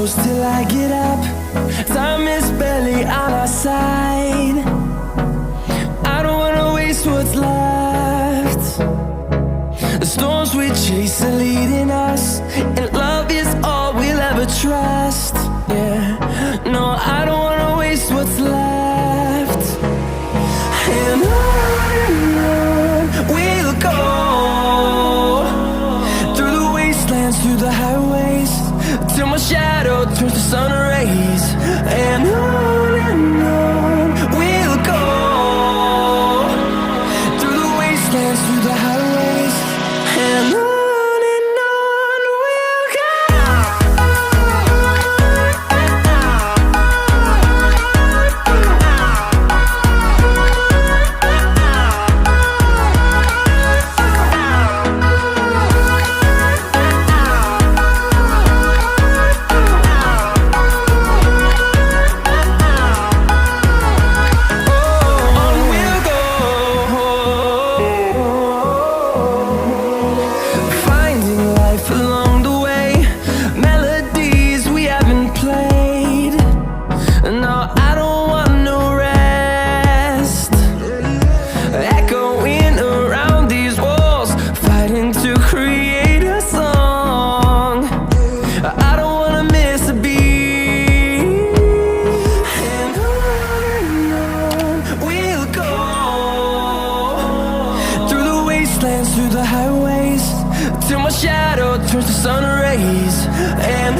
close till I get up. Time is barely on our side. I don't wanna waste what's left. The storms we chase are leading us, and love is all we'll ever trust. Yeah, no, I don't wanna waste what's left. And on we'll go, through the wastelands, through the highways, till my shadow turns to sun rays. And on we'll go, through the wastelands, through the highways, and on we'll go. Through the highways, till my shadow turns to sun rays. And